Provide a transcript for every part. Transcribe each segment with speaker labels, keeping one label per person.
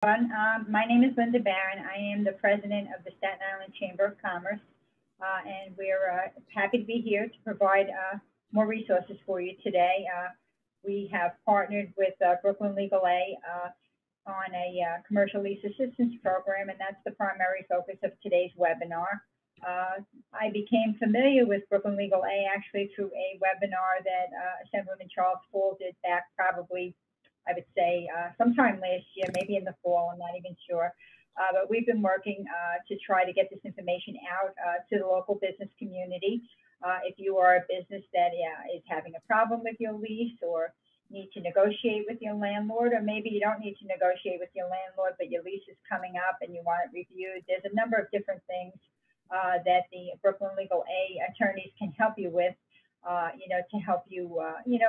Speaker 1: My name is Linda Barron. I am the president of the Staten Island Chamber of Commerce, and we're happy to be here to provide more resources for you today. We have partnered with Brooklyn Legal A on a Commercial Lease Assistance Program, and that's the primary focus of today's webinar. I became familiar with Brooklyn Legal A actually through a webinar that Assemblyman Charles Fall did back probably, I would say, sometime last year, maybe in the fall, I'm not even sure. But we've been working to try to get this information out to the local business community. If you are a business that is having a problem with your lease or need to negotiate with your landlord, or maybe you don't need to negotiate with your landlord, but your lease is coming up and you want it reviewed, there's a number of different things that the Brooklyn Legal A attorneys can help you with, to help you,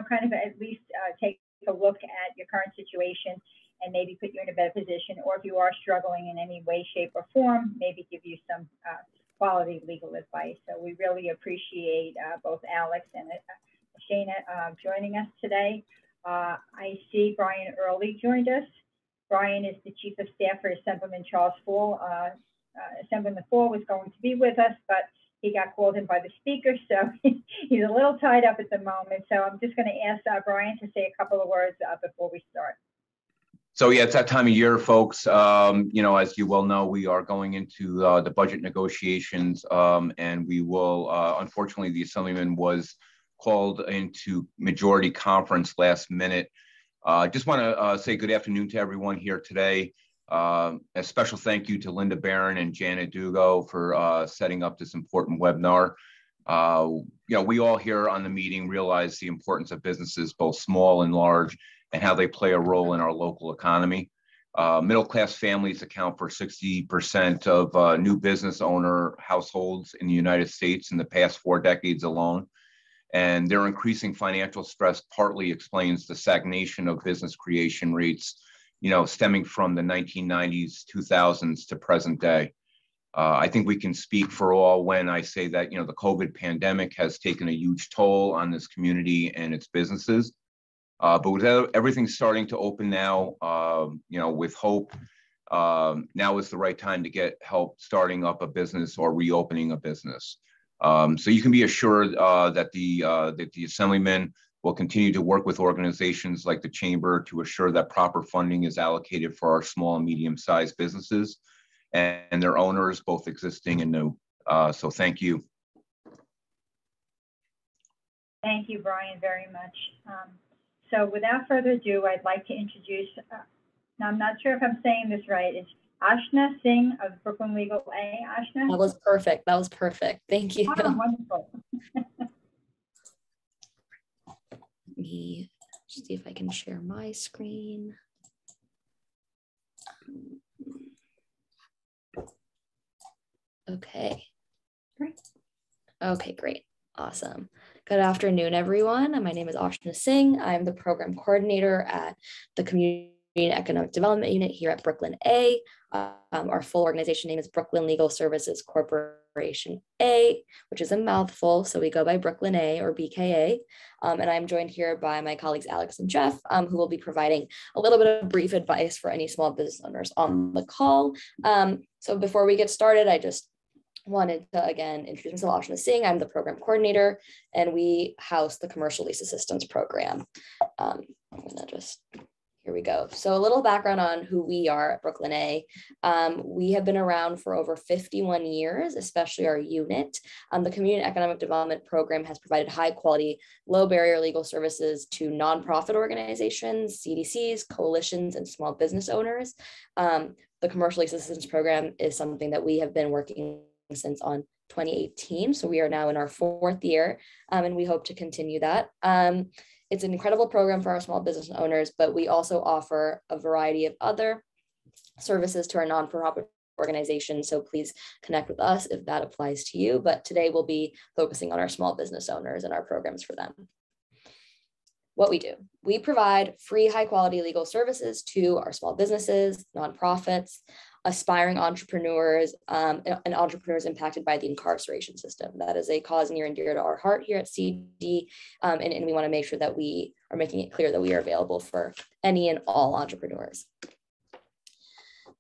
Speaker 1: kind of at least take a look at your current situation and maybe put you in a better position, or if you are struggling in any way, shape, or form, maybe give you some quality legal advice. So we really appreciate both Alex and Shana joining us today. I see Brian Early joined us. Brian is the Chief of Staff for Assemblyman Charles Fall. Assemblyman Fall was going to be with us, but he got called in by the speaker, so he's a little tied up at the moment. So I'm just going to ask Brian to say a couple of words before we start.
Speaker 2: So yeah, it's that time of year, folks. As you well know, we are going into the budget negotiations, and we will, unfortunately, the Assemblyman was called into majority conference last minute. I just want to say good afternoon to everyone here today. A special thank you to Linda Barron and Janet Dugo for setting up this important webinar. We all here on the meeting realize the importance of businesses, both small and large, and how they play a role in our local economy. Middle-class families account for 60% of new business owner households in the United States in the past 4 decades alone. And their increasing financial stress partly explains the stagnation of business creation rates, stemming from the 1990s, 2000s to present day. I think we can speak for all when I say that, the COVID pandemic has taken a huge toll on this community and its businesses. But with everything starting to open now, with hope, now is the right time to get help starting up a business or reopening a business. So you can be assured that the Assemblyman will continue to work with organizations like the Chamber to assure that proper funding is allocated for our small and medium-sized businesses and their owners, both existing and new. So thank you.
Speaker 1: Thank you, Brian, very much. So without further ado, I'd like to introduce, now I'm not sure if I'm saying this right, it's Ashna Singh of Brooklyn Legal A. Ashna?
Speaker 3: That was perfect. That was perfect. Thank you.
Speaker 1: Oh, wonderful.
Speaker 3: Let me see if I can share my screen. Okay. Great. Okay, great. Awesome. Good afternoon, everyone. My name is Ashna Singh. I'm the program coordinator at the Community and Economic Development Unit here at Brooklyn A. Our full organization name is Brooklyn Legal Services Corporation A, which is a mouthful, so we go by Brooklyn A or BKA. And I'm joined here by my colleagues Alex and Jeff, who will be providing a little bit of brief advice for any small business owners on the call. So before we get started, I just wanted to again introduce myself. Ashna Singh. I'm the program coordinator, and we house the Commercial Lease Assistance Program. Here we go. So a little background on who we are at Brooklyn A. We have been around for over 51 years, especially our unit. The Community Economic Development Program has provided high quality, low barrier legal services to nonprofit organizations, CDCs, coalitions, and small business owners. The Commercial Lease Assistance Program is something that we have been working since on 2018. So we are now in our 4th year, and we hope to continue that. It's an incredible program for our small business owners, but we also offer a variety of other services to our nonprofit organizations. So please connect with us if that applies to you. But today we'll be focusing on our small business owners and our programs for them. What we do, we provide free high quality legal services to our small businesses, nonprofits, aspiring entrepreneurs, and entrepreneurs impacted by the incarceration system. That is a cause near and dear to our heart here at CD, and we want to make sure that we are making it clear that we are available for any and all entrepreneurs.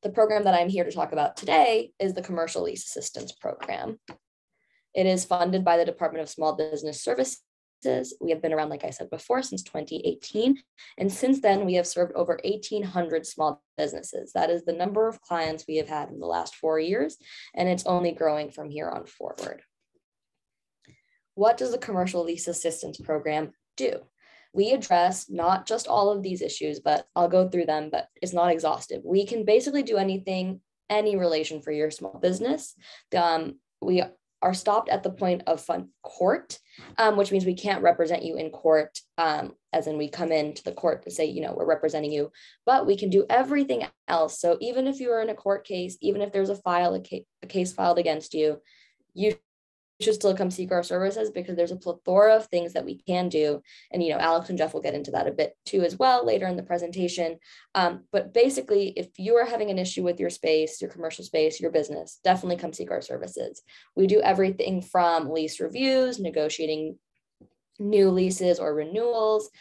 Speaker 3: the program that I'm here to talk about today is the Commercial Lease Assistance Program. It is funded by the Department of Small Business Services. We have been around, like I said before, since 2018. And since then, we have served over 1,800 small businesses. That is the number of clients we have had in the last 4 years, and it's only growing from here on forward. What does the Commercial Lease Assistance Program do? We address not just all of these issues, but I'll go through them, but it's not exhaustive. We can basically do anything, any relation for your small business. We are stopped at the point of court, which means we can't represent you in court, as in we come into the court to say, you know, we're representing you, but we can do everything else. So even if you are in a court case, even if there's a case filed against you, you should still come seek our services, because there's a plethora of things that we can do. And, you know, Alex and Jeff will get into that a bit too as well later in the presentation. But basically, if you are having an issue with your space, your commercial space, your business, definitely come seek our services. We do everything from lease reviews, negotiating new leases or renewals,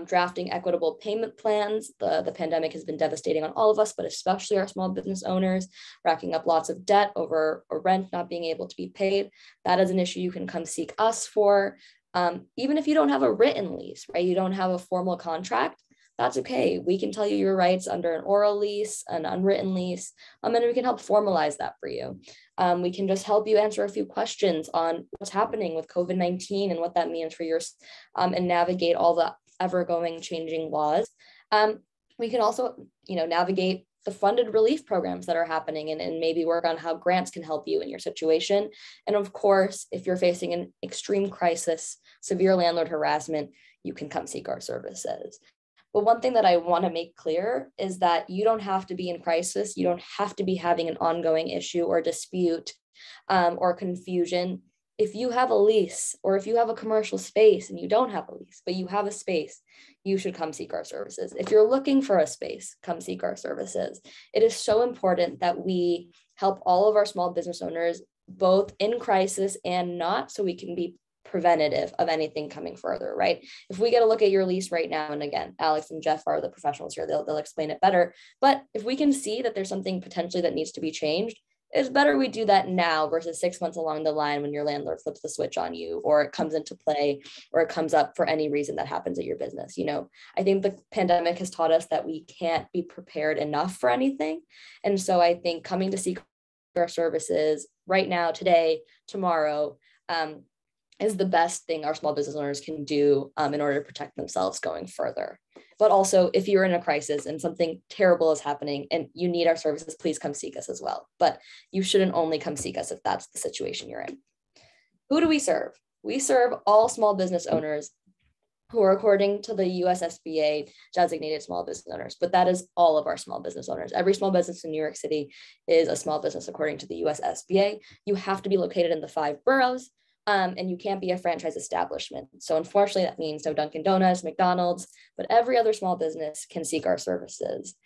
Speaker 3: drafting equitable payment plans. The pandemic has been devastating on all of us, but especially our small business owners, racking up lots of debt over a rent not being able to be paid. That is an issue you can come seek us for. Even if you don't have a written lease, right? You don't have a formal contract, that's okay. We can tell you your rights under an oral lease, an unwritten lease, and we can help formalize that for you. We can just help you answer a few questions on what's happening with COVID-19 and what that means for yours, and navigate all the ever-going changing laws. We can also, you know, navigate the funded relief programs that are happening, and maybe work on how grants can help you in your situation. And of course, if you're facing an extreme crisis, severe landlord harassment, you can come seek our services. But one thing that I want to make clear is that you don't have to be in crisis. You don't have to be having an ongoing issue or dispute or confusion. If you have a lease, or if you have a commercial space and you don't have a lease, but you have a space, you should come seek our services. If you're looking for a space, come seek our services. It is so important that we help all of our small business owners, both in crisis and not, so we can be preventative of anything coming further, right? If we get a look at your lease right now, and again, Alex and Jeff are the professionals here, they'll explain it better. But if we can see that there's something potentially that needs to be changed, it's better we do that now versus 6 months along the line when your landlord flips the switch on you, or it comes into play, or it comes up for any reason that happens at your business. You know, I think the pandemic has taught us that we can't be prepared enough for anything. And so I think coming to seek our services right now, today, tomorrow, is the best thing our small business owners can do in order to protect themselves going further. But also, if you're in a crisis and something terrible is happening and you need our services, please come seek us as well. But you shouldn't only come seek us if that's the situation you're in. Who do we serve? We serve all small business owners who are according to the US SBA designated small business owners, but that is all of our small business owners. Every small business in New York City is a small business according to the US SBA. You have to be located in the 5 boroughs. And you can't be a franchise establishment. So unfortunately, that means no Dunkin' Donuts, McDonald's, but every other small business can seek our services.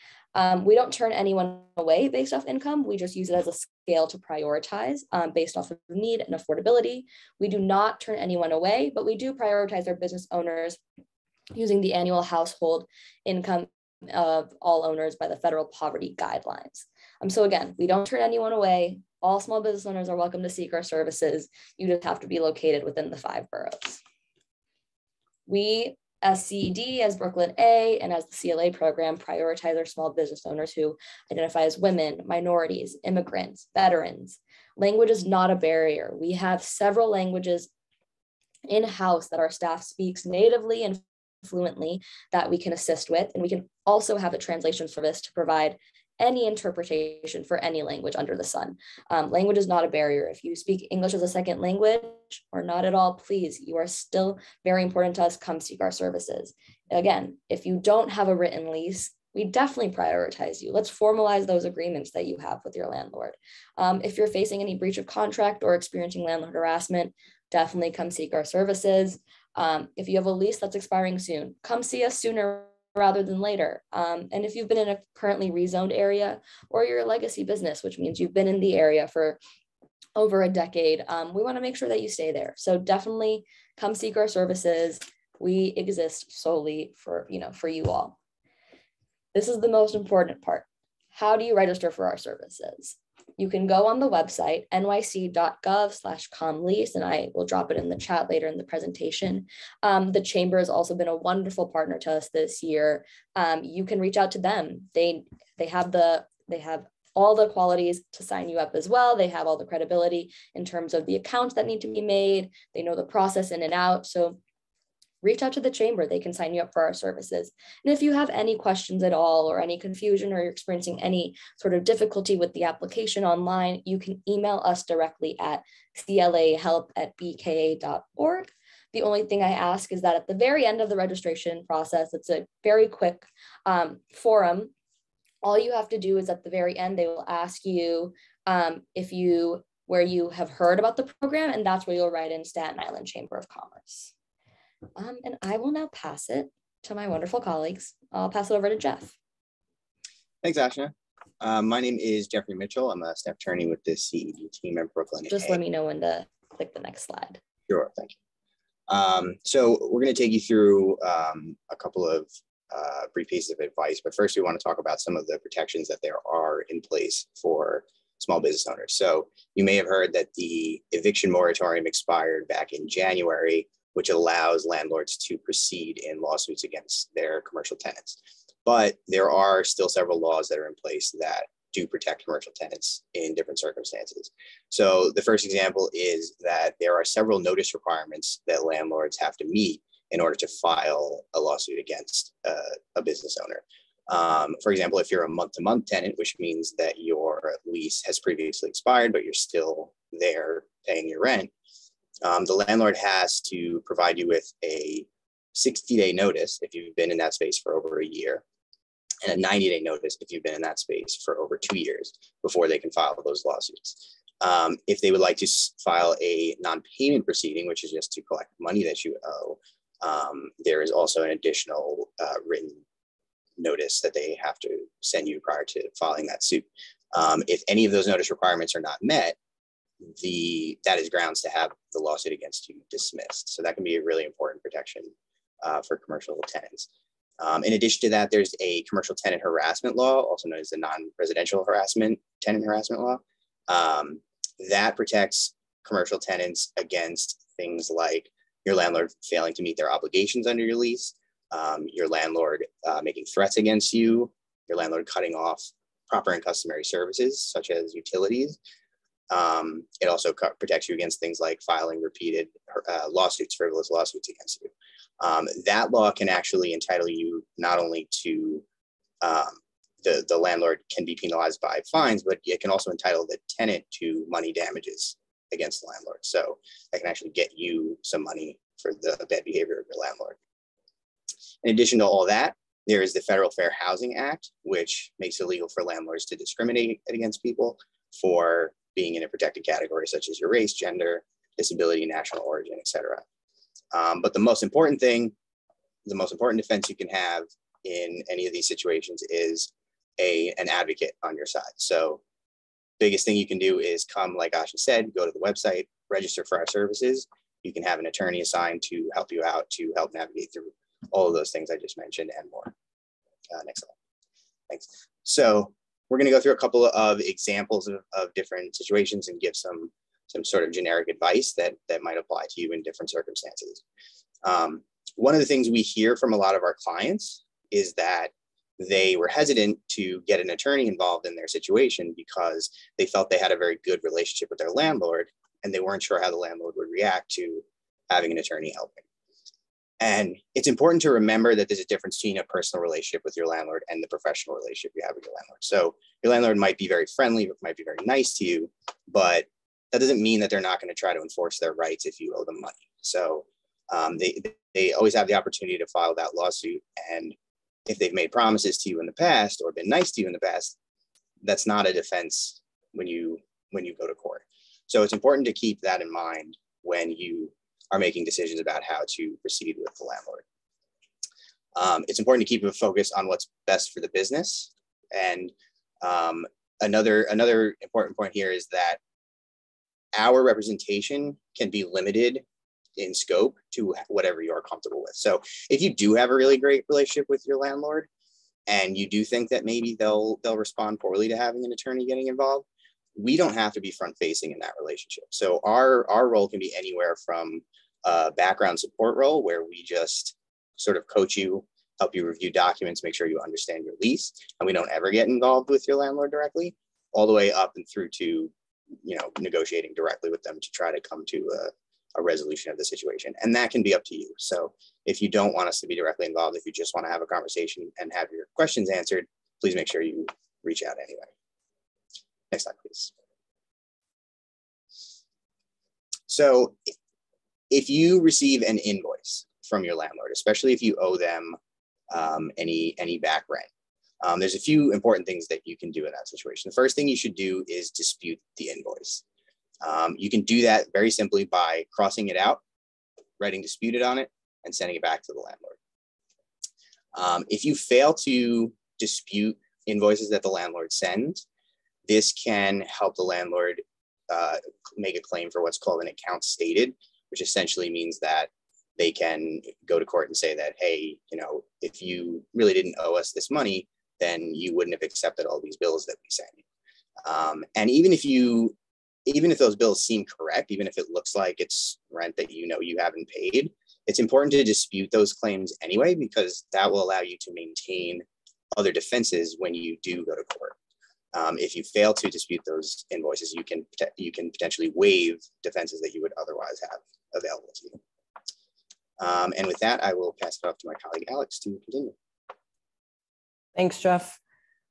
Speaker 3: We don't turn anyone away based off income. We just use it as a scale to prioritize based off of need and affordability. We do not turn anyone away, but we do prioritize our business owners using the annual household income of all owners by the federal poverty guidelines. So again, we don't turn anyone away. All small business owners are welcome to seek our services. You just have to be located within the 5 boroughs. We, as CED, as Brooklyn A, and as the CLA program, prioritize our small business owners who identify as women, minorities, immigrants, veterans. Language is not a barrier. We have several languages in-house that our staff speaks natively and fluently that we can assist with. And we can also have a translation service to provide any interpretation for any language under the sun. Language is not a barrier. If you speak English as a second language or not at all, please, you are still very important to us. Come seek our services. Again, if you don't have a written lease, we definitely prioritize you. Let's formalize those agreements that you have with your landlord. If you're facing any breach of contract or experiencing landlord harassment, definitely come seek our services. If you have a lease that's expiring soon, come see us sooner rather than later. And if you've been in a currently rezoned area, or you're a legacy business, which means you've been in the area for over a decade, we want to make sure that you stay there. So definitely come seek our services. We exist solely for you all. This is the most important part. How do you register for our services? You can go on the website, nyc.gov/comlease, and I will drop it in the chat later in the presentation. The Chamber has also been a wonderful partner to us this year. You can reach out to them. They have all the qualities to sign you up as well. They have all the credibility in terms of the accounts that need to be made. They know the process in and out. So reach out to the Chamber. They can sign you up for our services. And if you have any questions at all or any confusion, or you're experiencing any sort of difficulty with the application online, you can email us directly at clahelp@bka.org. The only thing I ask is that at the very end of the registration process, it's a very quick forum. All you have to do is at the very end, they will ask you where you have heard about the program, and that's where you'll write in Staten Island Chamber of Commerce. And I will now pass it to my wonderful colleagues. I'll pass it over to Jeff.
Speaker 4: Thanks, Ashna. My name is Jeffrey Mitchell. I'm a staff attorney with the CED team in Brooklyn.
Speaker 3: Just let me know when to click the next slide.
Speaker 4: Sure, thank you. So we're going to take you through a couple of brief pieces of advice, but first we want to talk about some of the protections that there are in place for small business owners. So you may have heard that the eviction moratorium expired back in January, which allows landlords to proceed in lawsuits against their commercial tenants. But there are still several laws that are in place that do protect commercial tenants in different circumstances. So the first example is that there are several notice requirements that landlords have to meet in order to file a lawsuit against a business owner. For example, if you're a month-to-month tenant, which means that your lease has previously expired, but you're still there paying your rent, the landlord has to provide you with a 60-day notice if you've been in that space for over a year, and a 90-day notice if you've been in that space for over 2 years before they can file those lawsuits. If they would like to file a non-payment proceeding, which is just to collect money that you owe, there is also an additional written notice that they have to send you prior to filing that suit. If any of those notice requirements are not met, that is grounds to have the lawsuit against you dismissed. So that can be a really important protection for commercial tenants. In addition to that, there's a commercial tenant harassment law, also known as the non-residential tenant harassment law. That protects commercial tenants against things like your landlord failing to meet their obligations under your lease, your landlord making threats against you, your landlord cutting off proper and customary services such as utilities. It also protects you against things like filing repeated frivolous lawsuits against you. That law can actually entitle you not only to the landlord can be penalized by fines, but it can also entitle the tenant to money damages against the landlord. So that can actually get you some money for the bad behavior of your landlord. In addition to all that, there is the Federal Fair Housing Act, which makes it illegal for landlords to discriminate against people for being in a protected category, such as your race, gender, disability, national origin, etc. But the most important defense you can have in any of these situations is an advocate on your side. So biggest thing you can do is come, like Asha said, go to the website, register for our services. You can have an attorney assigned to help you out, to help navigate through all of those things I just mentioned and more. Next slide. Thanks. So we're going to go through a couple of examples of different situations and give some sort of generic advice that might apply to you in different circumstances. One of the things we hear from a lot of our clients is that they were hesitant to get an attorney involved in their situation because they felt they had a very good relationship with their landlord and they weren't sure how the landlord would react to having an attorney helping. And it's important to remember that there's a difference between a personal relationship with your landlord and the professional relationship you have with your landlord. So your landlord might be very friendly, might be very nice to you, but that doesn't mean that they're not going to try to enforce their rights if you owe them money. So they always have the opportunity to file that lawsuit. And if they've made promises to you in the past or been nice to you in the past, that's not a defense when you go to court. So it's important to keep that in mind when you are making decisions about how to proceed with the landlord. It's important to keep a focus on what's best for the business. And another important point here is that our representation can be limited in scope to whatever you're comfortable with. So if you do have a really great relationship with your landlord, and you do think that maybe they'll respond poorly to having an attorney getting involved, we don't have to be front facing in that relationship. So our role can be anywhere from a background support role, where we just sort of coach you, help you review documents, make sure you understand your lease, and we don't ever get involved with your landlord directly, all the way up and through to, you know, negotiating directly with them to try to come to a resolution of the situation. And that can be up to you. So if you don't want us to be directly involved, if you just want to have a conversation and have your questions answered, please make sure you reach out anyway. Next slide, please. So if you receive an invoice from your landlord, especially if you owe them any back rent, there's a few important things that you can do in that situation. The first thing you should do is dispute the invoice. You can do that very simply by crossing it out, writing disputed on it, and sending it back to the landlord. If you fail to dispute invoices that the landlord sends, this can help the landlord make a claim for what's called an account stated, which essentially means that they can go to court and say that, hey, you know, if you really didn't owe us this money, then you wouldn't have accepted all these bills that we sent you. And even if those bills seem correct, even if it looks like it's rent that you know you haven't paid, it's important to dispute those claims anyway, because that will allow you to maintain other defenses when you do go to court. If you fail to dispute those invoices, you can potentially waive defenses that you would otherwise have available to you. And with that, I will pass it off to my colleague, Alex, to continue.
Speaker 5: Thanks, Jeff.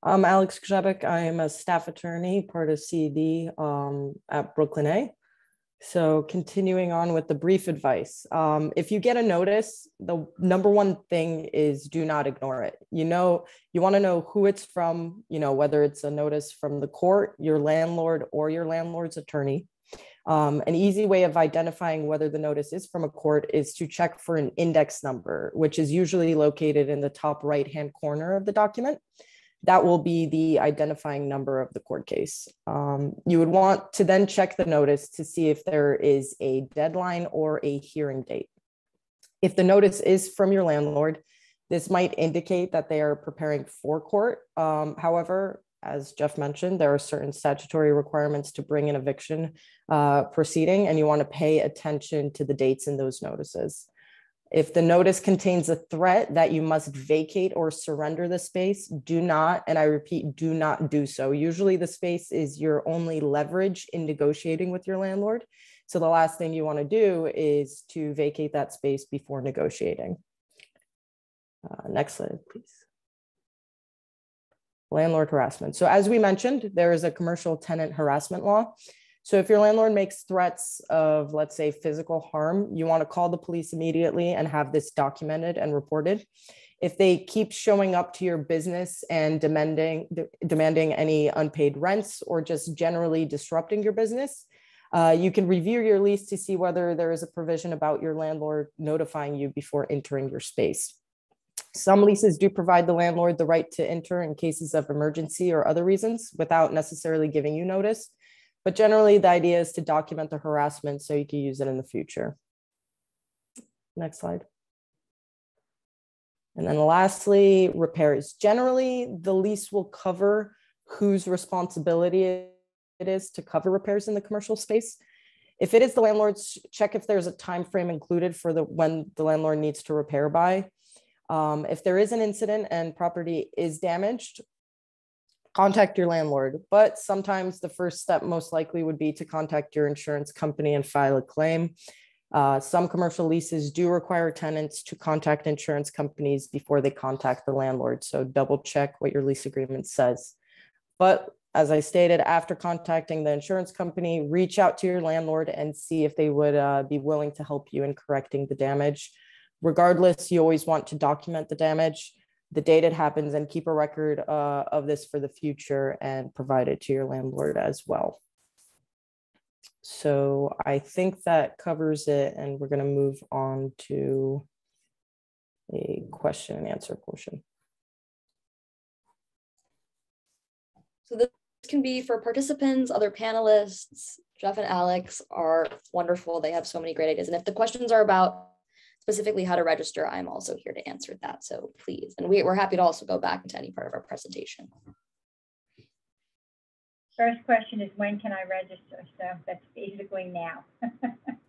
Speaker 5: I'm Alex Grzebek. I am a staff attorney, part of CED at Brooklyn A. So continuing on with the brief advice, if you get a notice, the number one thing is do not ignore it. You want to know who it's from, whether it's a notice from the court, your landlord, or your landlord's attorney. An easy way of identifying whether the notice is from a court is to check for an index number, which is usually located in the top right-hand corner of the document. That will be the identifying number of the court case. You would want to then check the notice to see if there is a deadline or a hearing date. If the notice is from your landlord, this might indicate that they are preparing for court. However, as Jeff mentioned, there are certain statutory requirements to bring an eviction proceeding, and you want to pay attention to the dates in those notices. If the notice contains a threat that you must vacate or surrender the space, do not, and I repeat, do not do so. Usually the space is your only leverage in negotiating with your landlord. So the last thing you want to do is to vacate that space before negotiating. Next slide, please. Landlord harassment. So as we mentioned, there is a commercial tenant harassment law. So if your landlord makes threats of, let's say, physical harm, you want to call the police immediately and have this documented and reported. If they keep showing up to your business and demanding any unpaid rents or just generally disrupting your business, you can review your lease to see whether there is a provision about your landlord notifying you before entering your space. Some leases do provide the landlord the right to enter in cases of emergency or other reasons without necessarily giving you notice. But generally, the idea is to document the harassment so you can use it in the future. Next slide. And then lastly, repairs. Generally, the lease will cover whose responsibility it is to cover repairs in the commercial space. If it is the landlord's, check if there's a time frame included for when the landlord needs to repair by. If there is an incident and property is damaged, contact your landlord, but sometimes the first step most likely would be to contact your insurance company and file a claim. Some commercial leases do require tenants to contact insurance companies before they contact the landlord, so double check what your lease agreement says. But as I stated, after contacting the insurance company, reach out to your landlord and see if they would be willing to help you in correcting the damage. Regardless, you always want to document the damage, the date it happens, and keep a record of this for the future and provide it to your landlord as well. So I think that covers it, and we're going to move on to a question and answer portion.
Speaker 3: So this can be for participants, other panelists. Jeff and Alex are wonderful. They have so many great ideas. And if the questions are about specifically how to register, I'm also here to answer that. So please, and we're happy to also go back into any part of our presentation.
Speaker 1: First question is, when can I register? So that's basically now.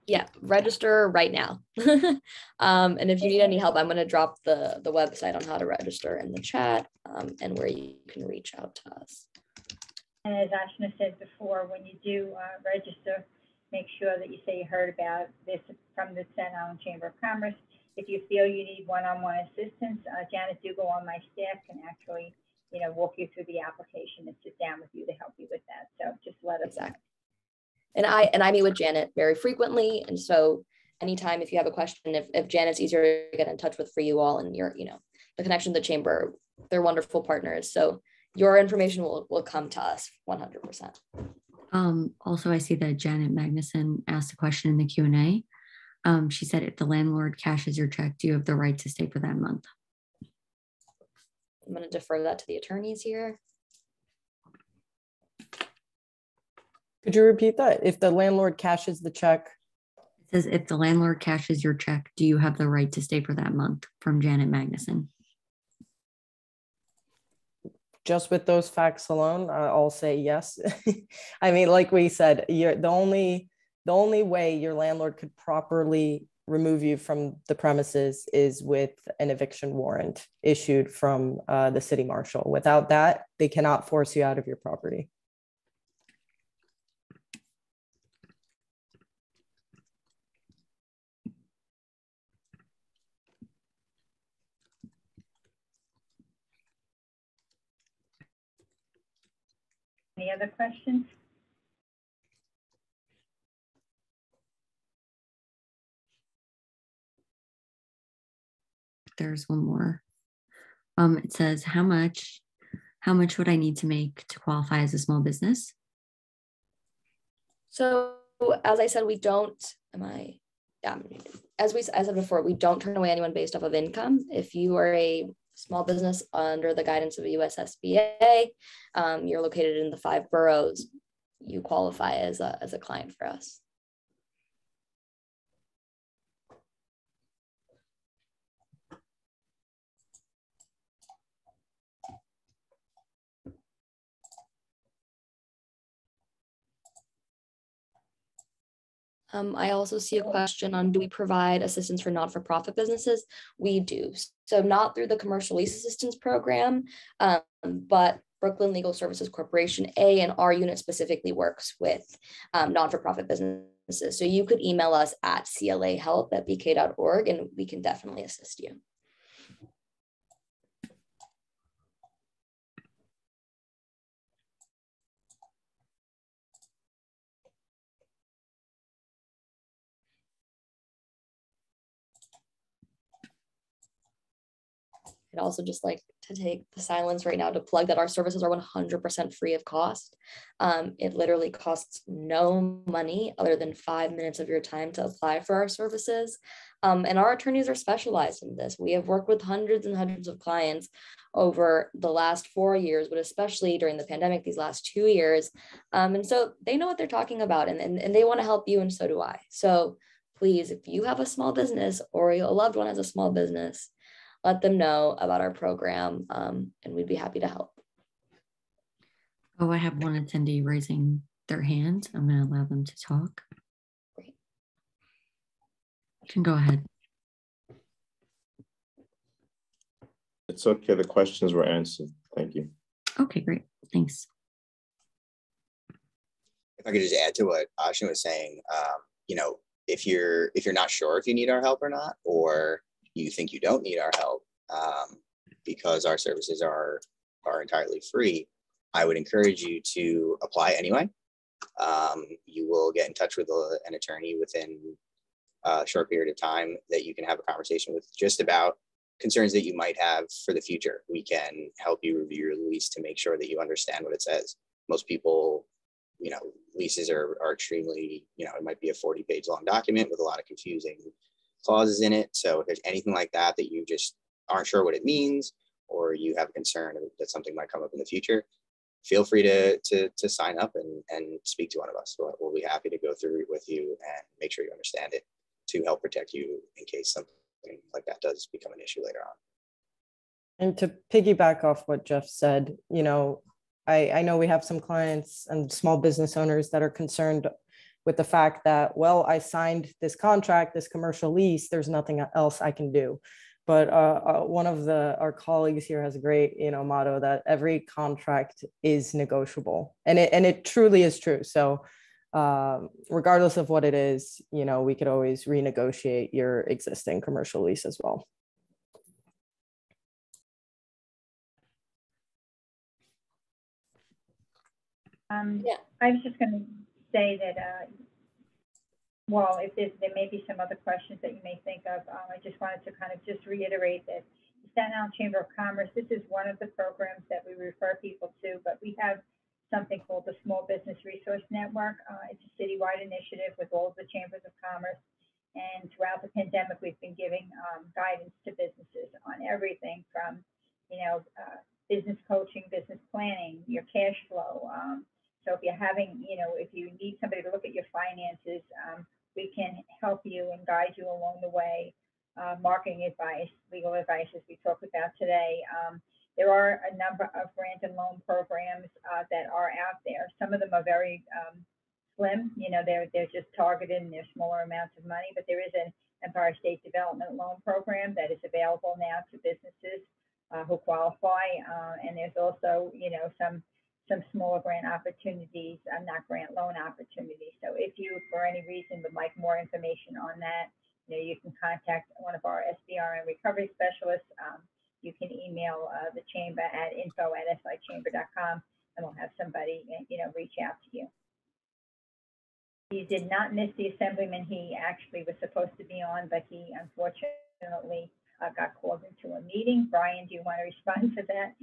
Speaker 3: Yeah, register right now. And if you need any help, I'm going to drop the website on how to register in the chat, and where you can reach out to us.
Speaker 1: And as Ashna said before, when you do register, make sure that you say you heard about this from the Staten Island Chamber of Commerce. If you feel you need one-on-one assistance, Janet Dugal on my staff can actually, walk you through the application and sit down with you to help you with that. So just let us know.
Speaker 3: And I meet with Janet very frequently. And so anytime if you have a question, if Janet's easier to get in touch with for you all, and you're, the connection to the chamber, they're wonderful partners. So your information will come to us 100%.
Speaker 6: Also, I see that Janet Magnuson asked a question in the Q&A. She said, if the landlord cashes your check, do you have the right to stay for that month?
Speaker 3: I'm going to defer that to the attorneys here.
Speaker 5: Could you repeat that? If the landlord cashes the check?
Speaker 6: It says, if the landlord cashes your check, do you have the right to stay for that month? From Janet Magnuson.
Speaker 5: Just with those facts alone, I'll say yes. I mean, like we said, the only way your landlord could properly remove you from the premises is with an eviction warrant issued from the city marshal. Without that, they cannot force you out of your property.
Speaker 1: Any other questions?
Speaker 6: There's one more. It says, how much would I need to make to qualify as a small business?
Speaker 3: So as I said, we don't, as I said before, we don't turn away anyone based off of income. If you are a small business under the guidance of the USSBA, you're located in the 5 boroughs, you qualify as a client for us. I also see a question on, do we provide assistance for not-for-profit businesses? We do. So not through the Commercial Lease Assistance Program, but Brooklyn Legal Services Corporation, and our unit specifically works with non-for-profit businesses. So you could email us at clahelp@bk.org, and we can definitely assist you. I'd also just like to take the silence right now to plug that our services are 100% free of cost. It literally costs no money other than 5 minutes of your time to apply for our services. And our attorneys are specialized in this. We have worked with hundreds and hundreds of clients over the last 4 years, but especially during the pandemic, these last 2 years. And so they know what they're talking about, and they want to help you, and so do I. So please, if you have a small business or a loved one has a small business, let them know about our program, and we'd be happy to help.
Speaker 6: Oh, I have one attendee raising their hand. I'm going to allow them to talk.
Speaker 3: Great.
Speaker 6: You can go ahead.
Speaker 7: It's okay. The questions were answered. Thank you.
Speaker 6: Okay, great. Thanks.
Speaker 4: If I could just add to what Ashna was saying, if you're not sure if you need our help or not, or you think you don't need our help, because our services are entirely free, I would encourage you to apply anyway. You will get in touch with an attorney within a short period of time that you can have a conversation with just about concerns that you might have for the future. We can help you review your lease to make sure that you understand what it says. Most people, leases are extremely, it might be a 40-page long document with a lot of confusing clauses in it. So if there's anything like that you just aren't sure what it means, or you have a concern that something might come up in the future, feel free to sign up and speak to one of us. We'll be happy to go through it with you and make sure you understand it to help protect you in case something something like that does become an issue later on.
Speaker 5: And to piggyback off what Jeff said, you know, I know we have some clients and small business owners that are concerned with the fact that, well, I signed this contract, this commercial lease, there's nothing else I can do. But one of our colleagues here has a great, you know, motto that every contract is negotiable, and it truly is true. So regardless of what it is, you know, we could always renegotiate your existing commercial lease as well.
Speaker 1: Yeah. I was just going to say that, well, if there may be some other questions that you may think of, I just wanted to kind of just reiterate that the Staten Island Chamber of Commerce, this is one of the programs that we refer people to, but we have something called the Small Business Resource Network. It's a citywide initiative with all of the chambers of commerce. And throughout the pandemic, we've been giving guidance to businesses on everything from, you know, business coaching, business planning, your cash flow. So if you're having, you know, if you need somebody to look at your finances, we can help you and guide you along the way. Marketing advice, legal advice, as we talked about today. There are a number of grant and loan programs that are out there. Some of them are very slim, you know, they're just targeted and they're smaller amounts of money, but there is an Empire State Development Loan Program that is available now to businesses who qualify. And there's also, you know, some smaller grant opportunities, not grant loan opportunities. So if you, for any reason, would like more information on that, you know, you can contact one of our SBR and recovery specialists. You can email the chamber at info@sichamber.com, and we'll have somebody, you know, reach out to you. He did not miss the assemblyman. He actually was supposed to be on, but he unfortunately got called into a meeting. Brian, do you want to respond to that?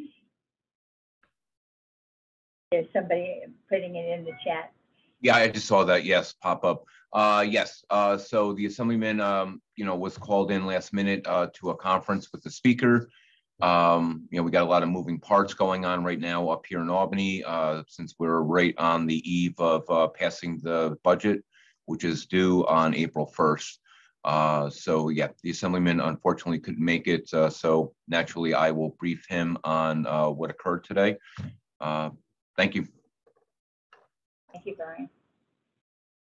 Speaker 1: There's somebody putting it in the chat.
Speaker 2: Yeah, I just saw that. Yes, pop up. Yes. So the assemblyman, you know, was called in last minute to a conference with the speaker. You know, we got a lot of moving parts going on right now up here in Albany, since we're right on the eve of passing the budget, which is due on April 1st. So yeah, the assemblyman unfortunately couldn't make it. So naturally, I will brief him on what occurred today. Thank you.
Speaker 1: Thank you, Brian.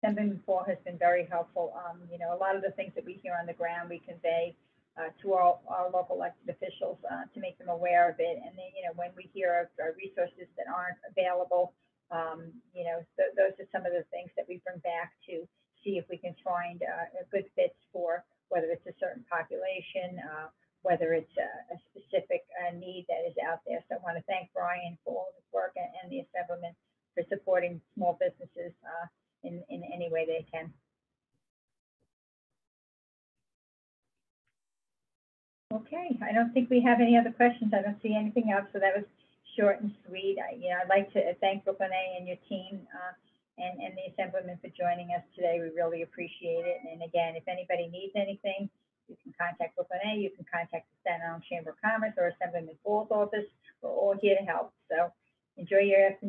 Speaker 1: Assemblyman Paul has been very helpful. You know, a lot of the things that we hear on the ground, we convey to our local elected officials to make them aware of it. And then, you know, when we hear of resources that aren't available, you know, those are some of the things that we bring back to see if we can find good fits for whether it's a certain population, whether it's a specific need that is out there. So I want to thank Brian for all his work and the assemblyman for supporting small businesses in any way they can. Okay, I don't think we have any other questions. I don't see anything else. So that was short and sweet. You know, I'd like to thank Brooklyn A and your team and the assemblyman for joining us today. We really appreciate it. And again, if anybody needs anything, you can contact Brooklyn A, you can contact the Staten Island Chamber of Commerce or Assemblyman Paul's office. We're all here to help. So enjoy your afternoon.